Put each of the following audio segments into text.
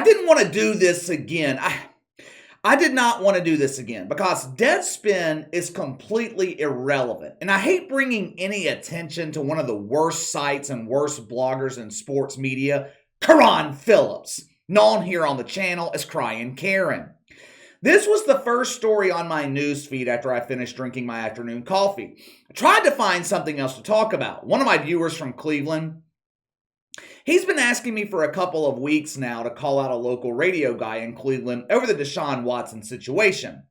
didn't want to do this again. I did not want to do this again because Deadspin is completely irrelevant. And I hate bringing any attention to one of the worst sites and worst bloggers in sports media, Carron Phillips, known here on the channel as Crying Carron. This was the first story on my newsfeed after I finished drinking my afternoon coffee. I tried to find something else to talk about. One of my viewers from Cleveland, he's been asking me for a couple of weeks now to call out a local radio guy in Cleveland over the Deshaun Watson situation.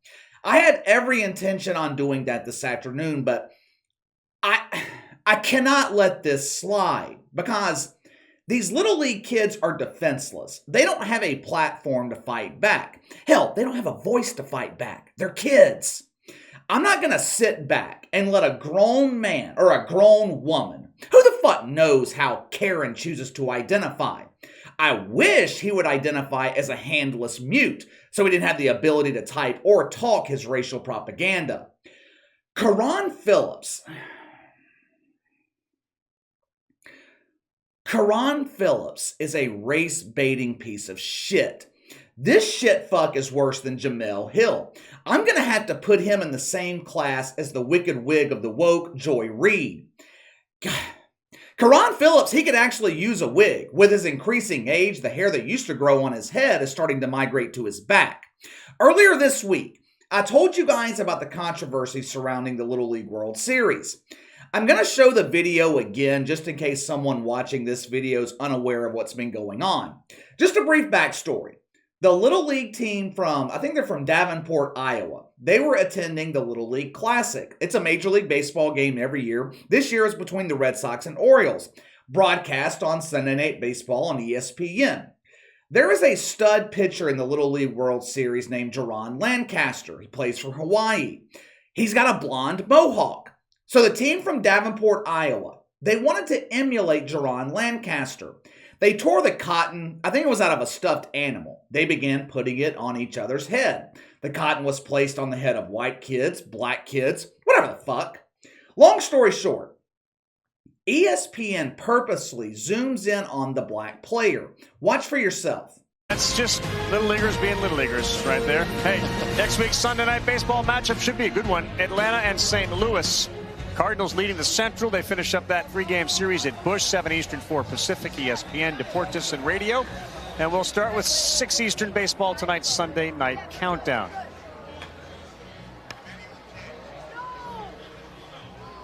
I had every intention on doing that this afternoon, but I cannot let this slide because these Little League kids are defenseless. They don't have a platform to fight back. Hell, they don't have a voice to fight back. They're kids. I'm not going to sit back and let a grown man or a grown woman, who the fuck knows how Carron chooses to identify. I wish he would identify as a handless mute so he didn't have the ability to type or talk his racial propaganda. Carron Phillips is a race-baiting piece of shit. This shit fuck is worse than Jamel Hill. I'm going to have to put him in the same class as the wicked wig of the woke, Joy Reid. God. Carron Phillips, he could actually use a wig. With his increasing age, the hair that used to grow on his head is starting to migrate to his back. Earlier this week, I told you guys about the controversy surrounding the Little League World Series. I'm going to show the video again just in case someone watching this video is unaware of what's been going on. Just a brief backstory. The Little League team I think they're from Davenport, Iowa. They were attending the Little League Classic. It's a Major League Baseball game every year. This year is between the Red Sox and Orioles. Broadcast on Sunday Night Baseball on ESPN. There is a stud pitcher in the Little League World Series named Carron Lancaster. He plays for Hawaii. He's got a blonde mohawk. So the team from Davenport, Iowa, they wanted to emulate Carron Lancaster. They tore the cotton, I think it was out of a stuffed animal. They began putting it on each other's head. The cotton was placed on the head of white kids, black kids, whatever the fuck. Long story short, ESPN purposely zooms in on the black player. Watch for yourself. That's just Little Leaguers being Little Leaguers right there. Hey, next week's Sunday Night Baseball matchup should be a good one. Atlanta and St. Louis. Cardinals leading the Central. They finish up that three-game series at Busch, 7 Eastern, 4 Pacific, ESPN, Deportes, and Radio. And we'll start with 6 Eastern baseball tonight's Sunday Night Countdown.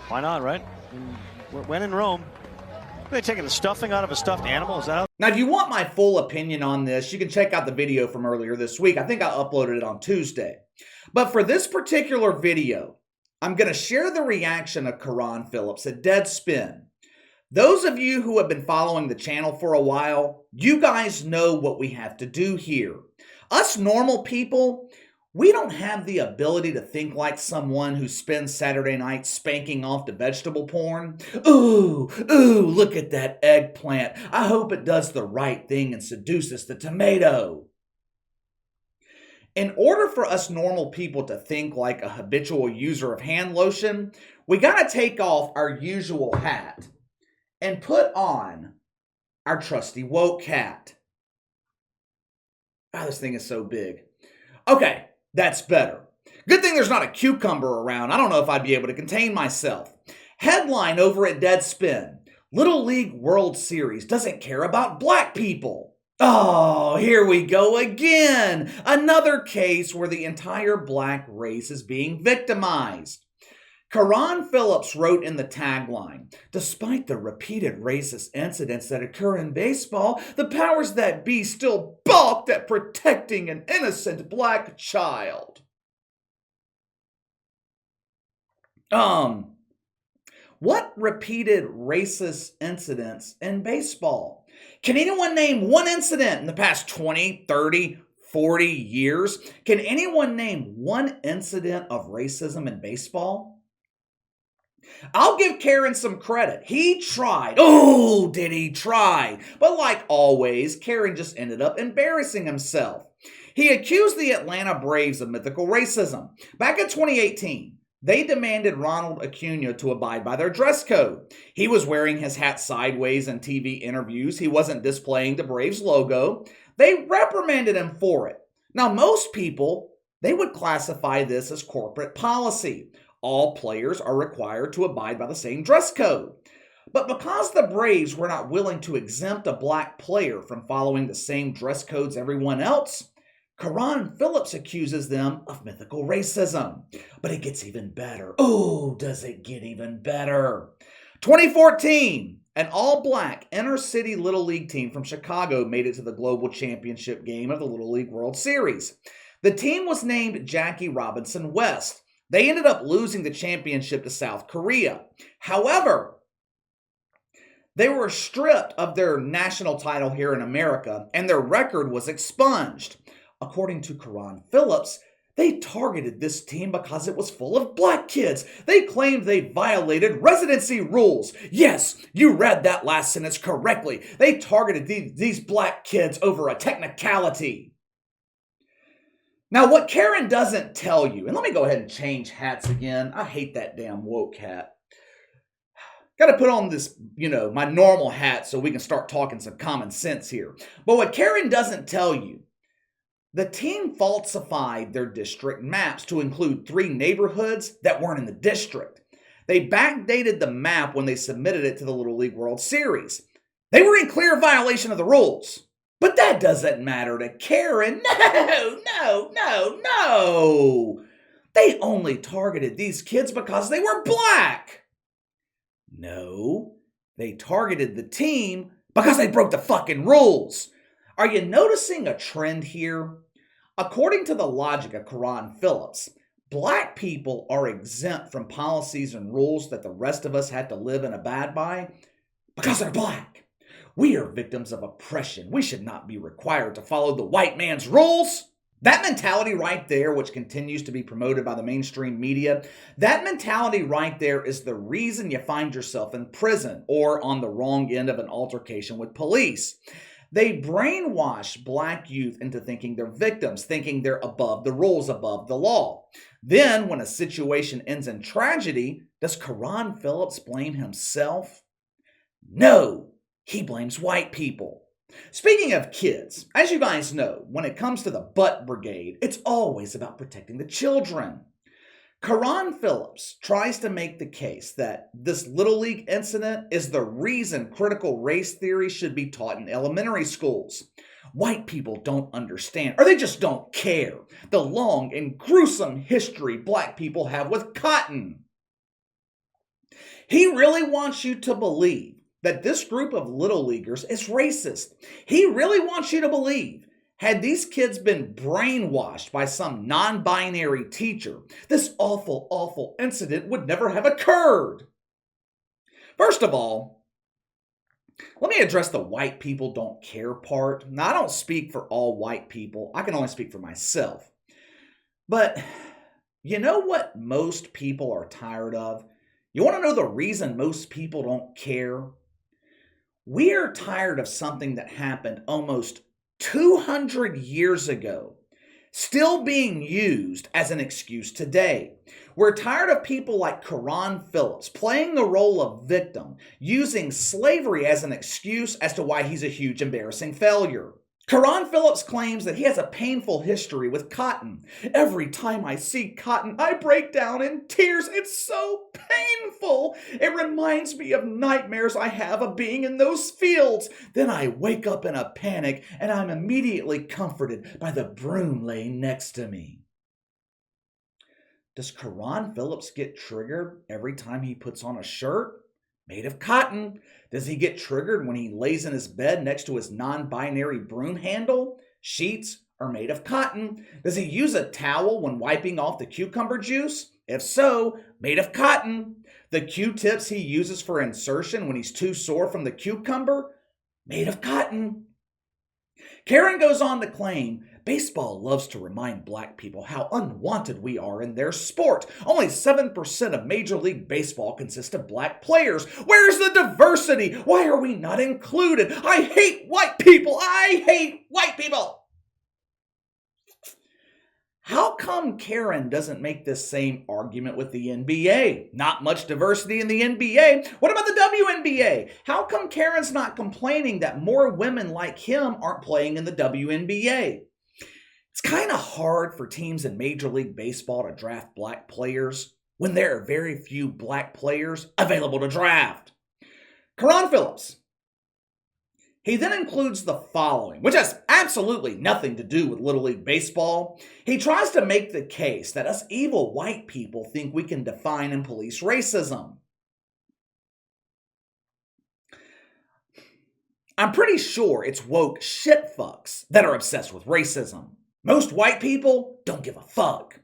Why not, right? When in Rome. Are they taking the stuffing out of a stuffed animal? Is that how? Now, if you want my full opinion on this, you can check out the video from earlier this week. I think I uploaded it on Tuesday. But for this particular video, I'm going to share the reaction of Carron Phillips at Deadspin. Those of you who have been following the channel for a while, you guys know what we have to do here. Us normal people, we don't have the ability to think like someone who spends Saturday night spanking off to vegetable porn. Ooh, look at that eggplant. I hope it does the right thing and seduces the tomato. In order for us normal people to think like a habitual user of hand lotion, we got to take off our usual hat and put on our trusty woke hat. Ah, this thing is so big. Okay, that's better. Good thing there's not a cucumber around. I don't know if I'd be able to contain myself. Headline over at Deadspin. Little League World Series doesn't care about black people. Oh, here we go again. Another case where the entire black race is being victimized. Carron Phillips wrote in the tagline, despite the repeated racist incidents that occur in baseball, the powers that be still balked at protecting an innocent black child. What repeated racist incidents in baseball? Can anyone name one incident in the past 20, 30, 40 years? Can anyone name one incident of racism in baseball? I'll give Carron some credit. He tried. Oh, did he try? But like always, Carron just ended up embarrassing himself. He accused the Atlanta Braves of mythical racism. Back in 2018, they demanded Ronald Acuna to abide by their dress code. He was wearing his hat sideways in TV interviews. He wasn't displaying the Braves logo. They reprimanded him for it. Now, most people, they would classify this as corporate policy. All players are required to abide by the same dress code. But because the Braves were not willing to exempt a black player from following the same dress codes everyone else, Carron Phillips accuses them of mythical racism. But it gets even better. Oh, does it get even better? 2014, an all-black inner-city Little League team from Chicago made it to the global championship game of the Little League World Series. The team was named Jackie Robinson West. They ended up losing the championship to South Korea. However, they were stripped of their national title here in America, and their record was expunged. According to Carron Phillips, they targeted this team because it was full of black kids. They claimed they violated residency rules. Yes, you read that last sentence correctly. They targeted these black kids over a technicality. Now, what Carron doesn't tell you, and let me go ahead and change hats again. I hate that damn woke hat. Got to put on this, my normal hat so we can start talking some common sense here. But what Carron doesn't tell you, the team falsified their district maps to include 3 neighborhoods that weren't in the district. They backdated the map when they submitted it to the Little League World Series. They were in clear violation of the rules. But that doesn't matter to Carron. No. They only targeted these kids because they were black. No, they targeted the team because they broke the fucking rules. Are you noticing a trend here? According to the logic of Carron Phillips, black people are exempt from policies and rules that the rest of us had to live and abide by because they're black. We are victims of oppression. We should not be required to follow the white man's rules. That mentality right there, which continues to be promoted by the mainstream media, that mentality right there is the reason you find yourself in prison or on the wrong end of an altercation with police. They brainwash black youth into thinking they're victims, thinking they're above the rules, above the law. Then, when a situation ends in tragedy, does Carron Phillips blame himself? No, he blames white people. Speaking of kids, as you guys know, when it comes to the butt brigade, it's always about protecting the children. Carron Phillips tries to make the case that this Little League incident is the reason critical race theory should be taught in elementary schools. White people don't understand, or they just don't care, the long and gruesome history black people have with cotton. He really wants you to believe that this group of Little Leaguers is racist. He really wants you to believe, had these kids been brainwashed by some non-binary teacher, this awful, awful incident would never have occurred. First of all, let me address the white people don't care part. Now, I don't speak for all white people. I can only speak for myself. But you know what most people are tired of? You want to know the reason most people don't care? We are tired of something that happened almost 200 years ago, still being used as an excuse today. We're tired of people like Carron Phillips playing the role of victim, using slavery as an excuse as to why he's a huge embarrassing failure. Carron Phillips claims that he has a painful history with cotton. Every time I see cotton, I break down in tears. It's so painful. It reminds me of nightmares I have of being in those fields. Then I wake up in a panic and I'm immediately comforted by the broom laying next to me. Does Carron Phillips get triggered every time he puts on a shirt made of cotton? Does he get triggered when he lays in his bed next to his non-binary broom handle? Sheets are made of cotton. Does he use a towel when wiping off the cucumber juice? If so, made of cotton. The Q-tips he uses for insertion when he's too sore from the cucumber? Made of cotton. Carron goes on to claim, baseball loves to remind black people how unwanted we are in their sport. Only 7% of Major League Baseball consists of black players. Where's the diversity? Why are we not included? I hate white people. I hate white people. How come Carron doesn't make this same argument with the NBA? Not much diversity in the NBA. What about the WNBA? How come Carron's not complaining that more women like him aren't playing in the WNBA? It's kind of hard for teams in Major League Baseball to draft black players when there are very few black players available to draft. Carron Phillips. He then includes the following, which has absolutely nothing to do with Little League Baseball. He tries to make the case that us evil white people think we can define and police racism. I'm pretty sure it's woke shitfucks that are obsessed with racism. Most white people don't give a fuck.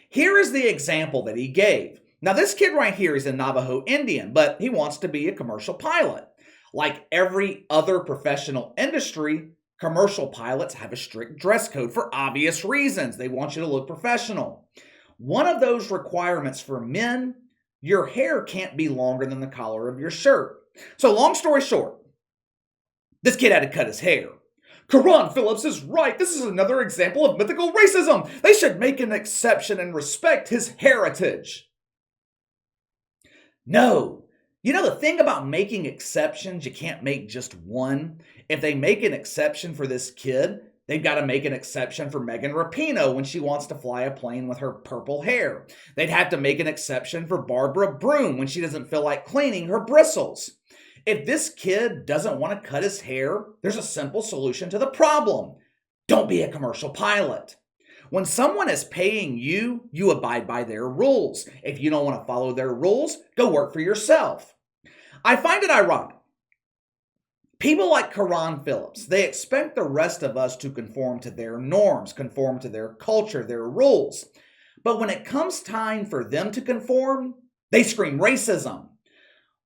Here is the example that he gave. Now this kid right here is a Navajo Indian, but he wants to be a commercial pilot. Like every other professional industry, commercial pilots have a strict dress code for obvious reasons. They want you to look professional. One of those requirements for men, your hair can't be longer than the collar of your shirt. So long story short, this kid had to cut his hair. Carron Phillips is right. This is another example of mythical racism. They should make an exception and respect his heritage. No. You know, the thing about making exceptions, you can't make just one. If they make an exception for this kid, they've got to make an exception for Megan Rapinoe when she wants to fly a plane with her purple hair. They'd have to make an exception for Barbara Broom when she doesn't feel like cleaning her bristles. If this kid doesn't want to cut his hair, there's a simple solution to the problem. Don't be a commercial pilot. When someone is paying you, you abide by their rules. If you don't want to follow their rules, go work for yourself. I find it ironic. People like Carron Phillips, they expect the rest of us to conform to their norms, conform to their culture, their rules. But when it comes time for them to conform, they scream racism.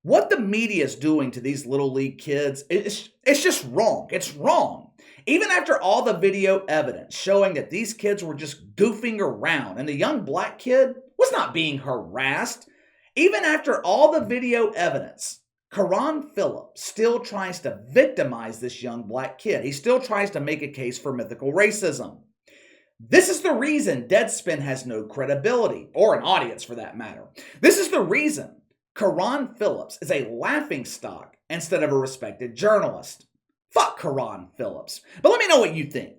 What the media is doing to these little league kids, it's just wrong. It's wrong. Even after all the video evidence showing that these kids were just goofing around and the young black kid was not being harassed, even after all the video evidence, Carron Phillips still tries to victimize this young black kid. He still tries to make a case for mythical racism. This is the reason Deadspin has no credibility, or an audience for that matter. This is the reason Carron Phillips is a laughingstock instead of a respected journalist. Fuck Carron Phillips. But let me know what you think.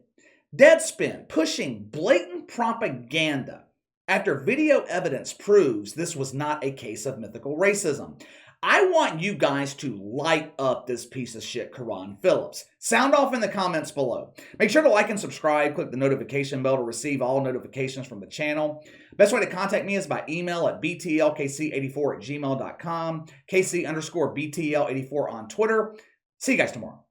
Deadspin pushing blatant propaganda after video evidence proves this was not a case of mythical racism. I want you guys to light up this piece of shit, Carron Phillips. Sound off in the comments below. Make sure to like and subscribe. Click the notification bell to receive all notifications from the channel. Best way to contact me is by email at btlkc84@gmail.com, KC_BTL84 on Twitter. See you guys tomorrow.